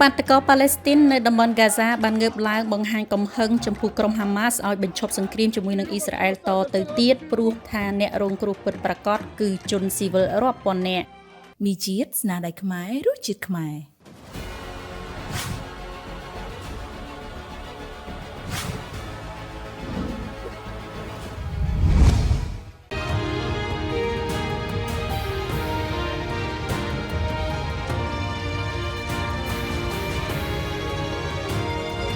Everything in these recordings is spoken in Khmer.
បាតកោប៉ាឡេស្ទីននៅតំបន់ហ្គាហ្សាបានងើបឡើងបង្ហាញកំហឹងចំពោះក្រុមហាម៉ាស់ឲ្យបញ្ឈប់សង្គ្រាមជាមួយនឹងអ៊ីស្រាអែលតទៅទៀតព្រោះថាអ្នករងគ្រោះពិតប្រាកដគឺជនស៊ីវិលរាប់ពាន់នាក់មីជាតិស្នាដៃខ្មែររសជាតិខ្មែរ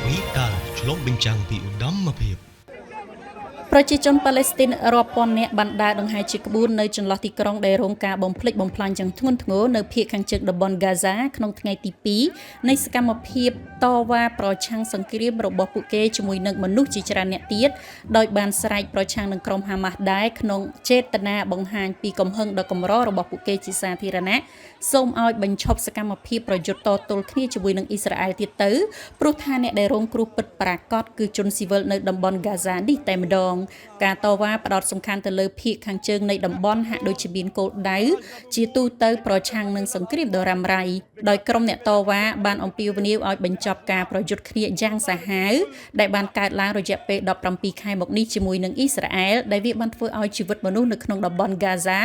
វិតាឆ្លុះបញ្ចាំងពីឧត្តមភាពប្រជាជនប៉ាឡេស្ទីនរាប់ពាន់នាក់បានដើរដង្ហែជាក្បួននៅចន្លោះទីក្រុងដែលរងការបំផ្លិចបំផ្លាញយ៉ាងធ្ងន់ធ្ងរនៅភាគខាងជើងតំបន់ហ្គាហ្សាក្នុងថ្ងៃទី2នៃសកម្មភាពតវ៉ាប្រឆាំងសង្គ្រាមរបស់ពួកគេជាមួយនឹងមនុស្សជាច្រើនអ្នកទៀតដោយបានស្រែកប្រឆាំងនឹងក្រុមហាម៉ាស់ដែរក្នុងចេតនាបង្ហាញពីកំហឹងដ៏កម្ររបស់ពួកគេជាសាធារណៈសូមឲ្យបញ្ឈប់សកម្មភាពប្រយុទ្ធតទល់គ្នាជាមួយនឹងអ៊ីស្រាអែលទៀតទៅព្រោះថាអ្នកដែលរងគ្រោះពិតប្រាកដគឺជនស៊ីវិលនៅតំបន់ហ្គាហ្សានេះតែម្ដងការតវ៉ាផ្ដោតសំខាន់ទៅលើភាគខាងជើងនៃតំបន់ហាក់ដូចជាមានគោលដៅជាទូទៅប្រឆាំងនឹងសង្គ្រាមដ៏រ៉ាំរ៉ៃដោយក្រុមអ្នកតវ៉ាបានអំពាវនាវឲ្យបញ្ចប់ការប្រយុទ្ធគ្នាយ៉ាងសាហាវដែលបានកើតឡើងរយៈពេល17ខែមកនេះជាមួយនឹងអ៊ីស្រាអែលដែលវាបានធ្វើឲ្យជីវិតមនុស្សនៅក្នុងតំបន់ហ្គាហ្សា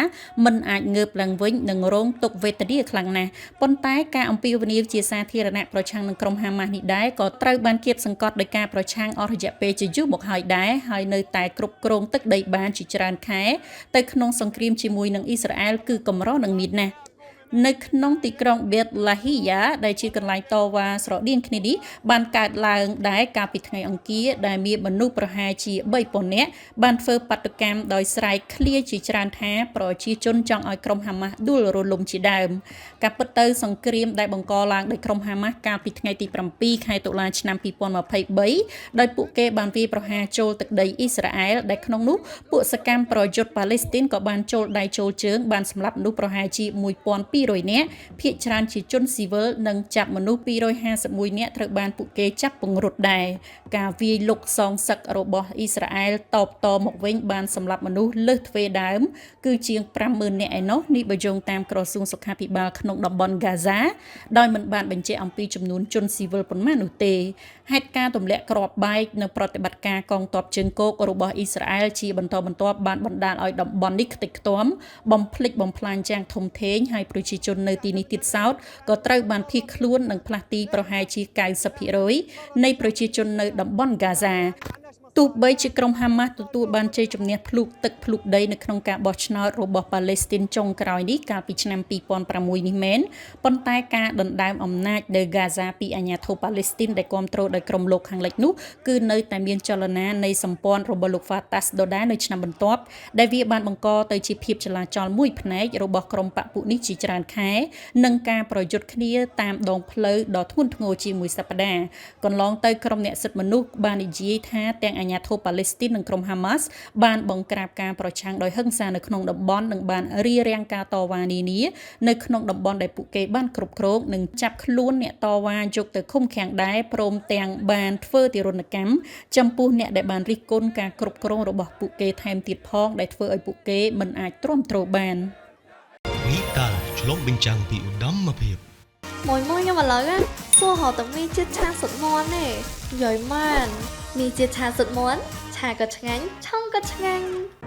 មិនអាចងើបឡើងវិញនិងរងទុក្ខវេទនាខ្លាំងណាស់ប៉ុន្តែការអំពាវនាវជាសាធារណៈប្រឆាំងនឹងក្រុមហាម៉ាស់នេះដែរក៏ត្រូវបានគាបសង្កត់ដោយការប្រឆាំងអស់រយៈពេលជាយូរមកហើយដែរហើយនៅតែគ្រប់គ្រងទឹកដីបានជាច្រើនខែទៅក្នុងសង្គ្រាមជាមួយនឹងអ៊ីស្រាអែលគឺកម្រនឹងមានណាស់នៅក្នុងទីក្រុងបេតឡាហ៊ីយ៉ាដែលជាកន្លែងតវ៉ាស្រដៀងគ្នានេះបានកើតឡើងដែរកាលពីថ្ងៃអង្គារដែលមានមនុស្សប្រហែលជា3000នាក់បានធ្វើបាតុកម្មដោយស្រែកឃ្លាជាច្រើនថាប្រជាជនចង់ឲ្យក្រុមហាម៉ាស់ដួលរលំជាដើមការពិតទៅសង្គ្រាមដែលបង្កឡើងដោយក្រុមហាម៉ាស់កាលពីថ្ងៃទី7ខែតុលាឆ្នាំ2023ដោយពួកគេបានវាយប្រហារចូលទឹកដីអ៊ីស្រាអែលដែលក្នុងនោះពួកសកម្មប្រយុទ្ធប៉ាឡេស្ទីនក៏បានចូលដៃចូលជើងបានសម្លាប់មនុស្សប្រហែលជា1200នាក់ភាគច្រើនជាជនស៊ីវិលនិងចាប់មនុស្ស251នាក់ត្រូវបានពួកគេចាប់ពង្រត់ដែរការវាយលុកសងសឹករបស់អ៊ីស្រាអែលតបតមកវិញបានសម្លាប់មនុស្សលើសទ្វេដើមគឺជាង50000នាក់ឯណោះនេះបើយោងតាមក្រសួងសុខាភិបាលក្នុងតំបន់ហ្គាហ្សាដោយមិនបានបញ្ជាក់អំពីចំនួនជនស៊ីវិលប៉ុន្មាននោះទេហេតុការណ៍ទម្លាក់គ្រាប់បែកនៅប្រតិបត្តិការកងទ័ពជើងគោករបស់អ៊ីស្រាអែលជាបន្តបន្ទាប់បានបណ្ដាលឲ្យតំបន់នេះខ្ទេចខ្ទាំបំផ្លិចបំផ្លាញយ៉ាងធំធេងហើយប្រជាជននៅទីនេះទៀតសោតក៏ត្រូវបានភៀសខ្លួននិងផ្លាស់ទីប្រហែលជា90% នៃប្រជាជននៅតំបន់ហ្គាហ្សាទោះបីជាក្រុមហាម៉ាស់ទទួលបានជ័យជំនះភ្លុកទឹកភ្លុកដីនៅក្នុងការបោះឆ្នោតរបស់ប៉ាឡេស្ទីនចុងក្រោយនេះកាលពីឆ្នាំ2006នេះមែនប៉ុន្តែការដណ្ដើមអំណាចនៅហ្គាហ្សាពីអាញាធិបតេយ្យប៉ាឡេស្ទីនដែលគ្រប់គ្រងដោយក្រុមលោកខាងលិចនោះគឺនៅតែមានចលនានៃសម្ព័ន្ធរបស់លោក Fatah ដដែលនៅឆ្នាំបន្ទាប់ដែលវាបានបង្កទៅជាភាពចលាចលមួយផ្នែករបស់ក្រុមបពុនេះជាច្រើនខែនិងការប្រយុទ្ធគ្នាតាមដងផ្លូវដ៏ធ្ងន់ធ្ងរជាមួយសប្តាហ៍កន្លងទៅក្រុមអ្នកសិទ្ធិមនុស្សបាននិយាយថាទាំងអាញាធិបតេយ្យប៉ាឡេស្ទីននិងក្រុមហាម៉ាស់បានបង្ក្រាបការប្រឆាំងដោយហិង្សានៅក្នុងតំបន់និងបានរារាំងការតវ៉ានានានៅក្នុងតំបន់ដែលពួកគេបានគ្រប់គ្រងនិងចាប់ខ្លួនអ្នកតវ៉ាយកទៅឃុំឃាំងដែរព្រមទាំងបានធ្វើទារុណកម្មចំពោះអ្នកដែលបានរិះគន់ការគ្រប់គ្រងរបស់ពួកគេថែមទៀតផងដែលធ្វើឲ្យពួកគេមិនអាចទ្រាំទ្របានវិតាឆ្លុះបញ្ចាំងពីឧត្តមភាពមួយខ្ញុំឥឡូវសួរហៅតែមីជាតិឆាសុតមន់ទេយាយម៉ានមីជាតិឆាសុតមន់ឆាក៏ឆ្ងាញ់ឆុងក៏ឆ្ងាញ់